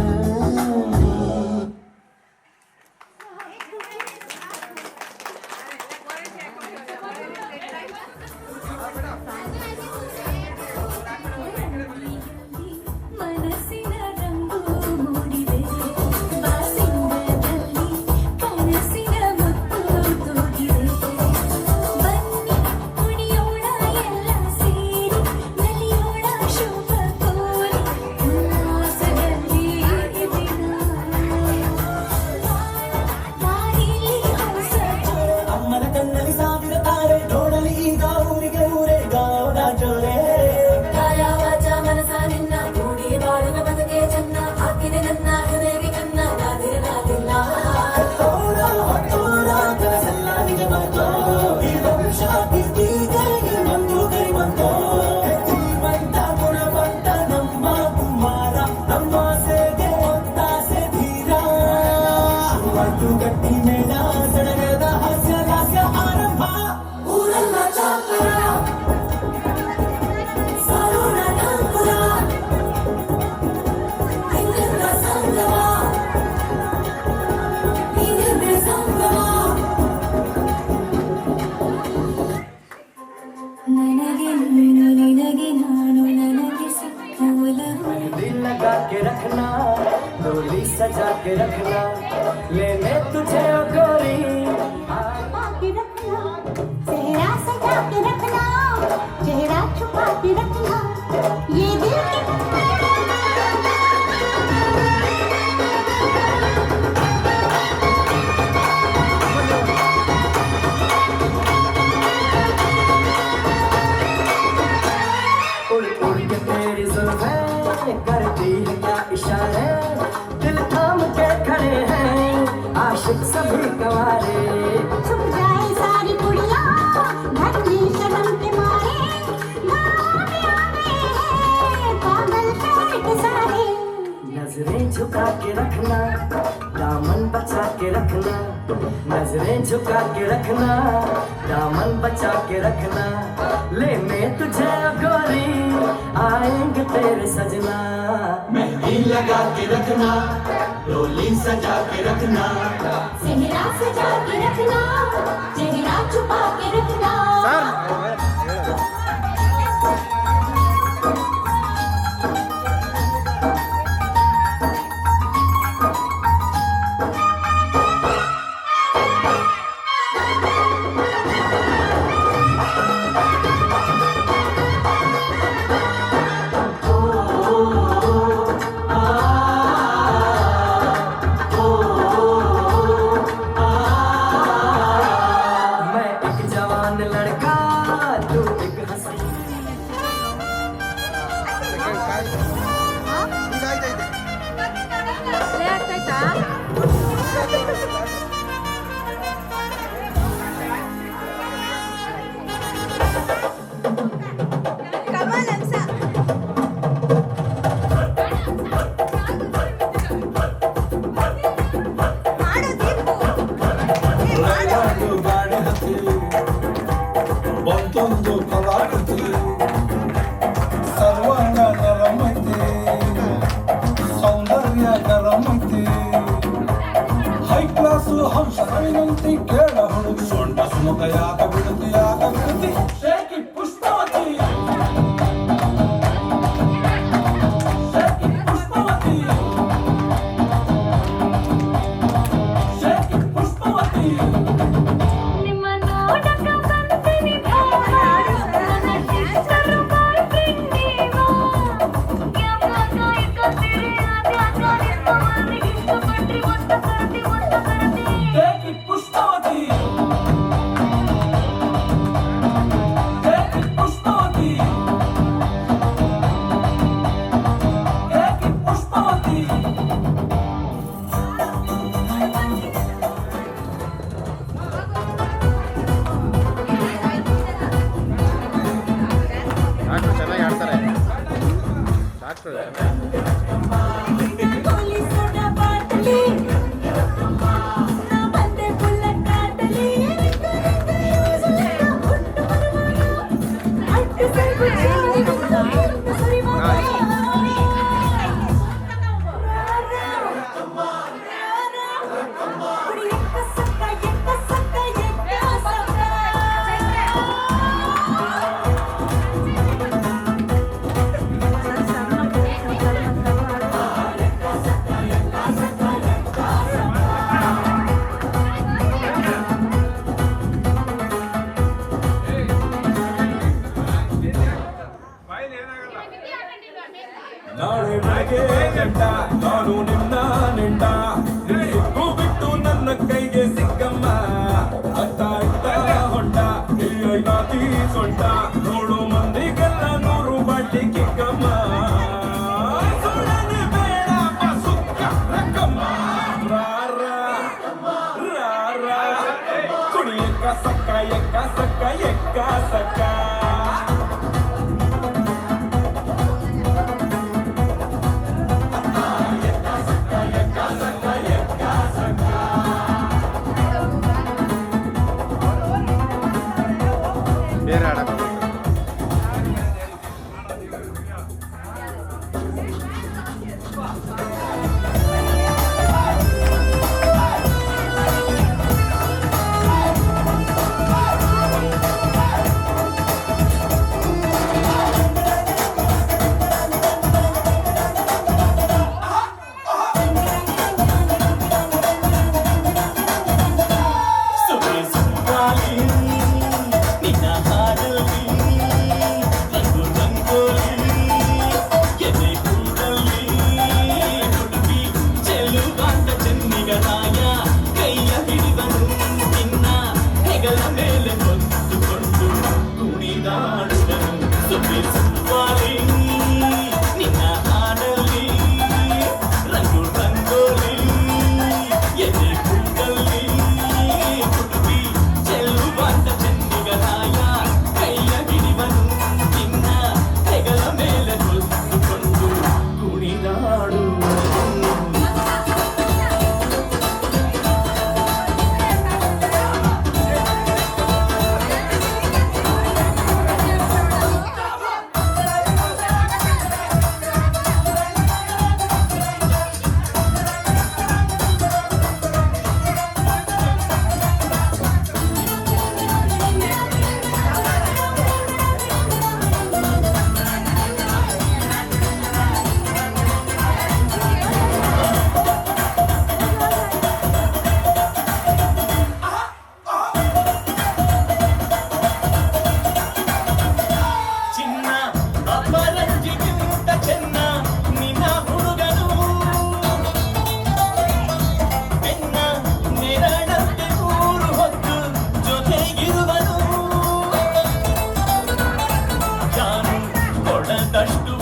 Speaker 3: ಮನಸ್ಸಿನ ರಂಗು ಮೂಡಿದೆ ಬಾಸಿಂಗದಲ್ಲಿ ಕನಸಿನ ಮುತ್ತು ತೂಗಿದೆ ಬನ್ನಿ ಕುಣಿಯೋಣ ಎಲ್ಲ ಸೇರಿ ನಲಿಯೋಣ ಶುಭ ಕೋರಿ ಉಲ್ಲಾಸದಲ್ಲಿ ದಿನ ದಾರಿಲಿ ಹೊಸ
Speaker 5: ಅಮ್ಮನ ಕಣ್ಣಲ್ಲಿ ಸಾವಿರ ತಾರೆ ನೋಡಲಿ ಈಗ ಊರಿಗೆ ಊರೇ ಗಾವನ ಜೋರೆ
Speaker 3: ಕಾಯ ವಾಚ ಮನಸ ನಿನ್ನ ಕೂಡಿ ಬಾಳುವ ಬದುಕೆ ಚೆನ್ನ ಹಾಕಿದೆ ನನ್ನ ಹೃದಯಕ್ಕೆ ಕನ್ನ ನಾದಿರಲಾಗಿಲ್ಲ
Speaker 5: ಕನಸೆಲ್ಲ ನಿಜ ಬಂತೋ ಈ ವಂಶ ಕೀರ್ತಿಗೆ ಬಂದು ಕೈ ಬಂತೋ ಶ್ರೀಮಂತ ಗುಣವಂತ ನಮ್ಮ ಕುಮಾರ ನಮ್ಮ ಸೇಗೆ ಒತ್ತಾಸೆ ಧೀರ ಒಂದು ಗಟ್ಟಿ ಮೇಳ ಸಡಗರದ ಹಾಸ್ಯ ಲಾಸ್ಯ ಆರಂಭ
Speaker 3: ಊರೆಲ್ಲ ಚಾಪುರ ಸಾರೋಣ ನಾಲ್ಕುರ ಹಿಂದಿನ ಸಂಗಮ ಹಿಂದಿನ ಸಂಗಮ ನನಗೆ ನೀನು ನಿನಗೆ ನಾನು ನನಗೆ ಸಿಕ್ಕ ಒಲವು
Speaker 1: दिल लगा के रखना डोली सजा के रखना लेने तुझे ओ गोरी
Speaker 2: छुपा के रखना चेहरा सजा के रखना चेहरा छुपा के रखना ये दिल
Speaker 1: उड़ उड़ के तेरी जुल्फें करती है क्या इशारे दिल थाम के खड़े हैं आशिक सभी गवारे
Speaker 2: छुप जाए सारी कुड़ियाँ घर में शर्म के मारे गाँव में आ गए हैं पागल पेट सारे
Speaker 1: नजरें झुका के रखना दामन बचा के रखना नजरें झुका के रखना दामन बचा के रखना लेने तुझे ओ गोरी आएंगे तेरे सजना मेहंदी लगा के रखना डोली सजा के रखना
Speaker 3: चेहरा सजा के रखना चेहरा छुपा के रखना
Speaker 5: ಮತ್ತೊಂದು ಕಲಾಕೃತಿ ಸರ್ವಾಂಗ ನರಮೈತಿ ಸೌಂದರ್ಯ ನರಮೈತಿ ಹೈ ಕ್ಲಾಸ್ ಹಂಸವಿನಂತಿ ಕೇಳ ಹುಡುಗಿ ಸೊಂಟ ಸುಮಕ ಯಾಕ ಬಿಡುತ್ತಿ ಶೇಕಿ ಪುಷ್ಪವತಿ ನಾಳೆ ಬೆಳಗ್ಗೆ ಗಂಟ ನಾನು ನಿನ್ನ ನೆಂಟ ಸಿಕ್ಕು ಬಿಟ್ಟು ನನ್ನ ಕೈಗೆ ಸಿಕ್ಕಮ್ಮ ಅತ್ತ ಇತ್ತ ಹೊಂಟ ನಾತಿ ಸೊಂಟ ನೋಡು ಮಂದಿಗೆಲ್ಲ 100 ಬಾಟಿ ಕಿಕ್ಕಮ್ಮ ಸುಳ್ಳನೆ ಬೇಡ ಸುಕ್ಕ ರಕ್ಕಮ್ಮ ರಾರ ಕುಡಿ ಎಕ್ಕ ಸಕ್ಕ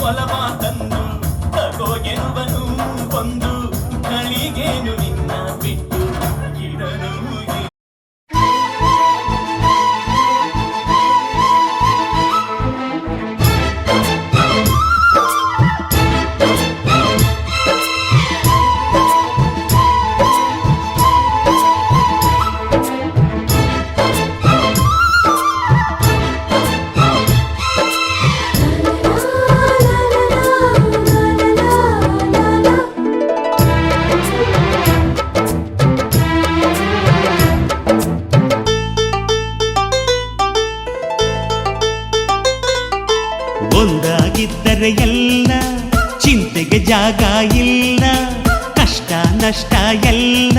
Speaker 1: ಒಲವ ತಂದ
Speaker 8: ಒಂದಾಗಿದ್ದರೆ ಎಲ್ಲ ಚಿಂತೆಗೆ ಜಾಗ ಇಲ್ಲ, ಕಷ್ಟ ನಷ್ಟ ಎಲ್ಲ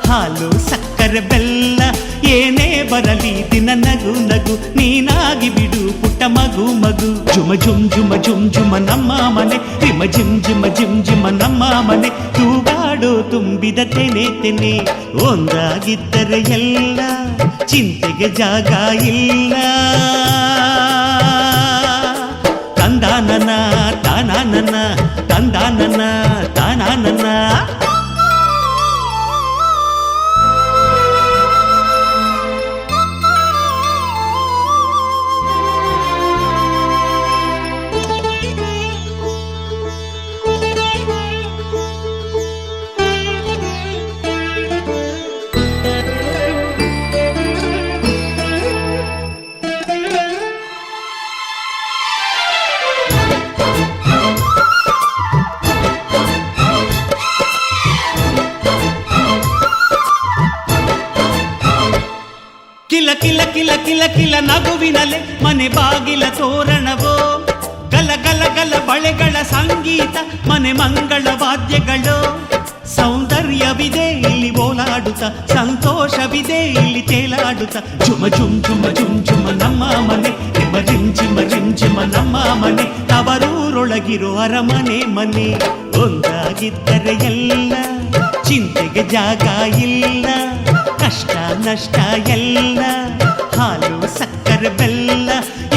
Speaker 8: ಹಾಲು ಸಕ್ಕರೆ ಬೆಲ್ಲ ಏನೇ ಬರಲಿ ದಿನ ನಗು ನಗು ನೀನಾಗಿ ಬಿಡು ಪುಟ್ಟ ಮಗು ಮಗು. ಜುಮ ಜುಮ್ ಜುಮ ಜುಮ್ ಜುಮ ನಮ್ಮ ಮನೆ, ರಿಮ ಜಿಮ್ ಜಿಮ ಜಿಮ್ ಜಿಮ ನಮ್ಮ ಮನೆ, ತೂಗಾಡೋ ತುಂಬಿದ ತೆನೆ ತೆನೆ. ಒಂದಾಗಿದ್ದರೆ ಎಲ್ಲ ಚಿಂತೆಗೆ ಜಾಗ ಇಲ್ಲ. ತಂದಾನನ ತಾನಾನನ ತಂದಾನನ ತಾನಾನನ. ಕಿಲ ಕಿಲ ಕಿಲ ಕಿಲ ಕಿಲ ನಗುವಿನಲೆ ಮನೆ ಬಾಗಿಲ ತೋರಣವೋ, ಗಲ ಗಲ ಗಲ ಬಳೆಗಳ ಸಂಗೀತ ಮನೆ ಮಂಗಳ ವಾದ್ಯಗಳು. ಸೌಂದರ್ಯವಿದೆ ಇಲ್ಲಿ ಓಲಾಡುತ್ತ, ಸಂತೋಷವಿದೆ ಇಲ್ಲಿ ತೇಲಾಡುತ್ತ. ಜುಮ ಜುಮ್ ಜುಮ ಜುಮ್ ಜುಮ ನಮ್ಮ ಮನೆ, ರಿಮ ರಿಮ್ ಜಿಮ ರಿಮ್ ಜಿಮ ನಮ್ಮ ಮನೆ, ತವರೂರೊಳಗಿರೋ ಅರಮನೆ ಮನೆ. ಒಂದಾಗಿದ್ದರೆ ಎಲ್ಲ ಚಿಂತೆಗೆ ಜಾಗ ಇಲ್ಲ, ಕಷ್ಟ ನಷ್ಟ ಎಲ್ಲ ಹಾಲು ಸಕ್ಕರೆ ಬೆಲ್ಲ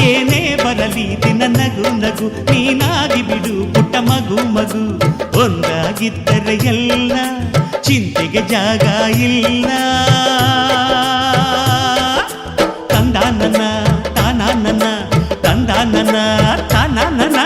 Speaker 8: ಏನೇ ಬರಲಿ ದಿನ ನಗು ನಗು ನೀನಾಗಿ ಬಿಡು ಪುಟ್ಟ ಮಗು ಮಗು. ಒಂದಾಗಿದ್ದರೆ ಎಲ್ಲ ಚಿಂತೆಗೆ ಜಾಗ ಇಲ್ಲ. ತಂದಾನನ ತಾನಾನನ ತಂದಾನನ ತಾನಾನನ.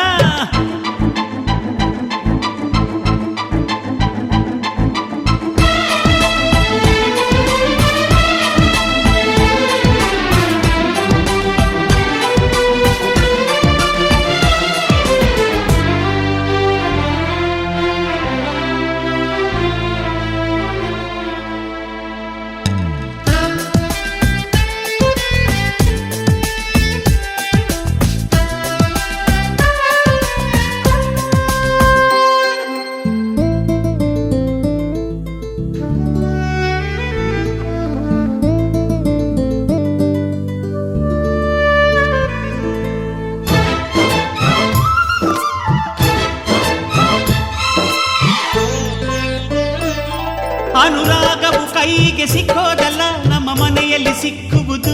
Speaker 8: ಅನುರಾಗವು ಕೈಗೆ ಸಿಕ್ಕೋದಲ್ಲ, ನಮ್ಮ ಮನೆಯಲ್ಲಿ ಸಿಕ್ಕುವುದು.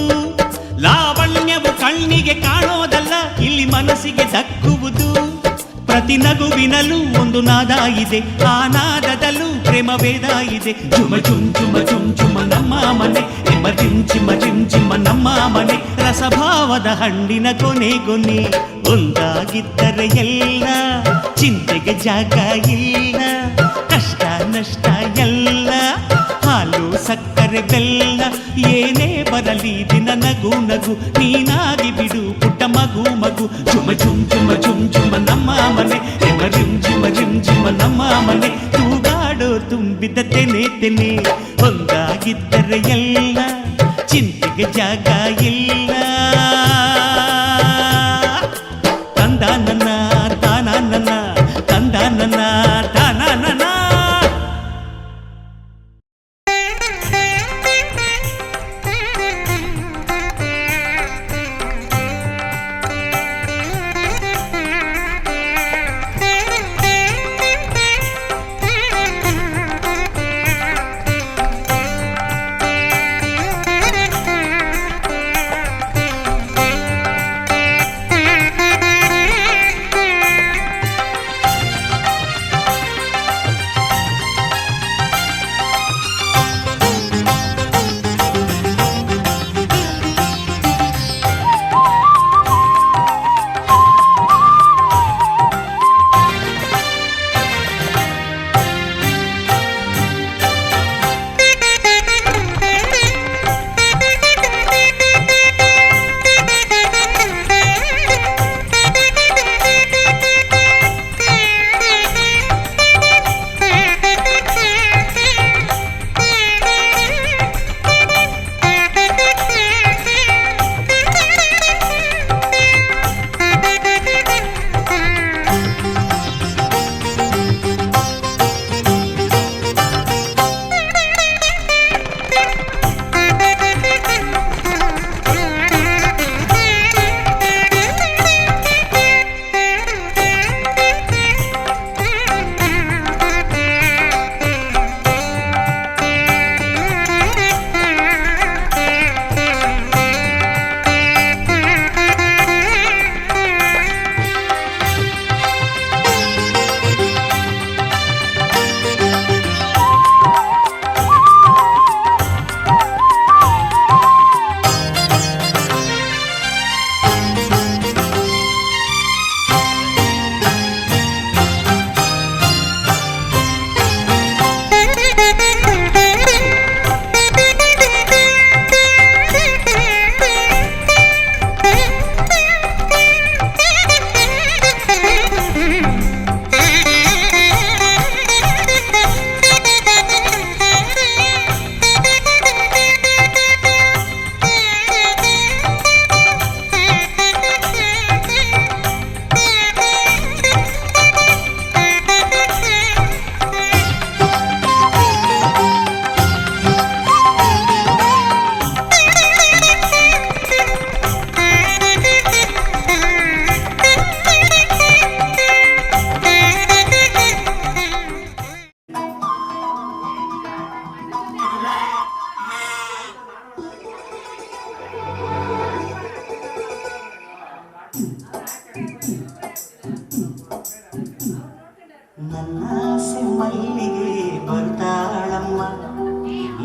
Speaker 8: ಲಾವಣ್ಯವು ಕಣ್ಣಿಗೆ ಕಾಣೋದಲ್ಲ, ಇಲ್ಲಿ ಮನಸ್ಸಿಗೆ ದಕ್ಕುವುದು. ಪ್ರತಿ ನಗುವಿನಲ್ಲೂ ಒಂದು ನಾದ ಇದೆ, ಆ ನಾದದಲ್ಲೂ ಪ್ರೇಮ ವೇದ ಇದೆ. ಜುಮ ಜುಮ್ ಜುಮ ಜುಮ್ ಜುಮ ನಮ್ಮ ಮನೆ, ರಿಮ ಜಿಮ್ ಜಿಮ ಜಿಮ್ ಜಿಮ ನಮ್ಮ ಮನೆ, ರಸಭಾವದ ಹಣ್ಣಿನ ಕೊನೆ ಕೊನೆ. ಒಂದಾಗಿದ್ದರೆ ಎಲ್ಲ ಚಿಂತೆಗೆ ಜಾಗ ಇಲ್ಲ, ಕಷ್ಟ ನಷ್ಟ ಎಲ್ಲ ಹಾಲು ಸಕ್ಕರೆ ಬೆಲ್ಲ ಏನೇ ಬರಲಿ ದಿನ ನಗು ನಗು ನೀನಾಗಿ ಬಿಡು ಪುಟ್ಟ ಮಗು ಮಗು. ಜುಮ ಜುಮ್ ಜುಮ ಜುಮ್ ಜುಮ ನಮ್ಮ ಮನೆ, ರಿಮ ರಿಮ್ ಜಿಮ ರಿಮ್ ಜಿಮ ನಮ್ಮ ಮನೆ, ತೂಗಾಡೋ ತುಂಬಿದ ತೆನೆ ತೆನೆ. ಒಂದಾಗಿದ್ದರೆ ಎಲ್ಲ ಚಿಂತೆಗೆ ಜಾಗ ಇಲ್ಲ. ತಂದಾನನ ತಾನಾನನ ತಂದಾನನ ತಾನಾನನ.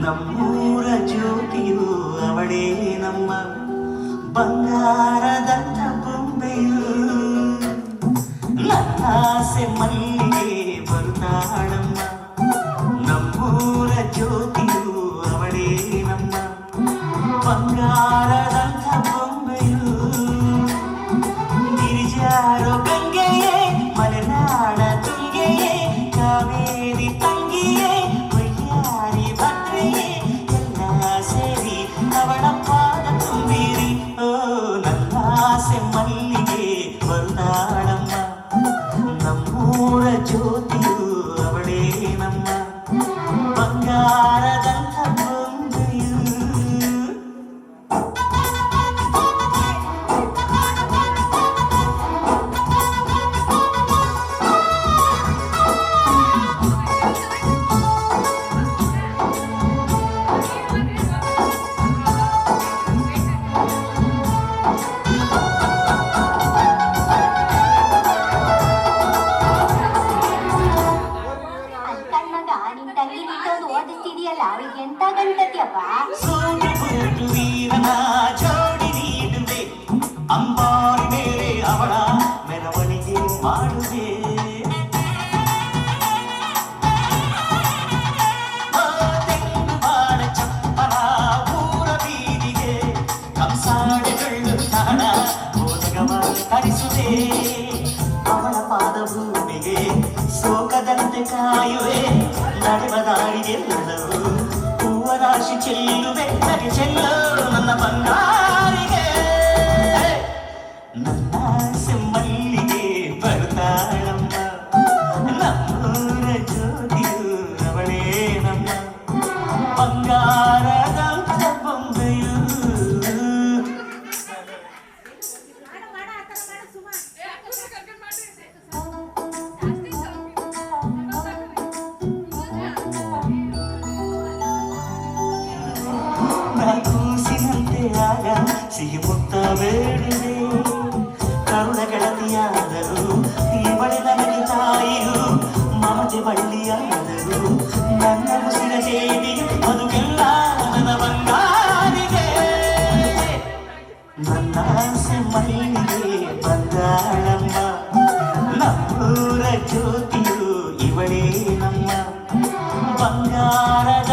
Speaker 9: ನಮ್ಮೂರ ಜ್ಯೋತಿಯು ಅವಳೇ ನಮ್ಮ ಬಂಗಾರದಂತ ಬೊಂಬೆಯು ನನ್ನಾಸೆ ಮಲ್ಲಿಗೆ ಬರುತ್ತಾಳಮ್ಮ ನಮ್ಮೂರ ಜ್ಯೋತಿಯು ಅವಳೇ ನಮ್ಮ ಬಂಗಾರದಂತ ಬೊಂಬೆಯು ಗಿರಿಜಾರೋ ಗಂಗೆಯೇ ಮಲೆನಾಡ ತುಂಗೆಯೇ ಕಾವೇರಿ ತಂಗಿಯೇ ವಯ್ಯಾರಿ ಭದ್ರೆಯೇ ಎಲ್ಲ ಸೇರಿ ಅವಳ ಪಾದ ತುಂಬಿರಿ ಓ ನನ್ನಾಸೆ ಮಲ್ಲಿಗೆ ಬರುತ್ತಾಳಮ್ಮ ನಮ್ಮೂರ ಜ್ಯೋತಿಯು ಅವಳೇ ನಮ್ಮ ಬಂಗಾರದಂತ ಬೊಂಬೆಯು
Speaker 6: ಎಂತ ಗಂಟತಿಯಪ್ಪ
Speaker 9: ಸೋಟು ವೀರನ ಜೋಡಿ ನೀಡುವೆ ಅಂಬಾರಿ ಮೇಲೆ ಅವಳ ಮೆರವಣಿಗೆ ಮಾಡುವೆ ತೆಂಗು ಬಾಳ ಚಪ್ಪಲ ಊರ ಬೀದಿಗೆ ಕಂಸಾಡೆಗಳು ತಾಣ ಓದಗವ ತರಿಸುವೆ ಅವಳ ಪಾದ ಭೂಮಿಗೆ ಸೋಕದಂತೆ ಕಾಯುವೆ ನಡೆವ ದಾರಿಗೆಲ್ಲವೂ ರಾಶಿ ಚೆಲ್ಲುವೆ ನಗೆ ಚೆಲ್ಲು ನನ್ನ ಬಂಗಾರಿಗೆ ನನ್ನ ಸೆಮ್ಮಲ್ಲಿಗೆ ಬರ್ತಾಳಮ್ಮ ನಮ್ಮೂರ ಜ್ಯೋತಿಯು ಅವಳೇ ನಮ್ಮ ಬಂಗಾರದ ಬೊಂಬೆಯು ಕೂಸಿನಂತೆ ಆಗ ಸಿಹಿ ಮುತ್ತ ಬೇಡಿದೆ ಕರುಣ ಗೆಳತಿಯಾದರು ಇವಳೆ ನನಗೆ ತಾಯಿಯು ಮಮತೆ ಬಳ್ಳಿಯಾದರು ನನ್ನ ಮುಸಿರ ದೇವಿಯು ಮದುವೆಲ್ಲ ನನ್ನ ಬಂಗಾರಿಗೆ ನನ್ನ ಸೆಮ್ಮಲ್ಲಿಗೆ ಬಂದಾಳಮ್ಮ ನಮ್ಮೂರ ಜ್ಯೋತಿಯು ಇವಳೇ ನಮ್ಮ ಬಂಗಾರದ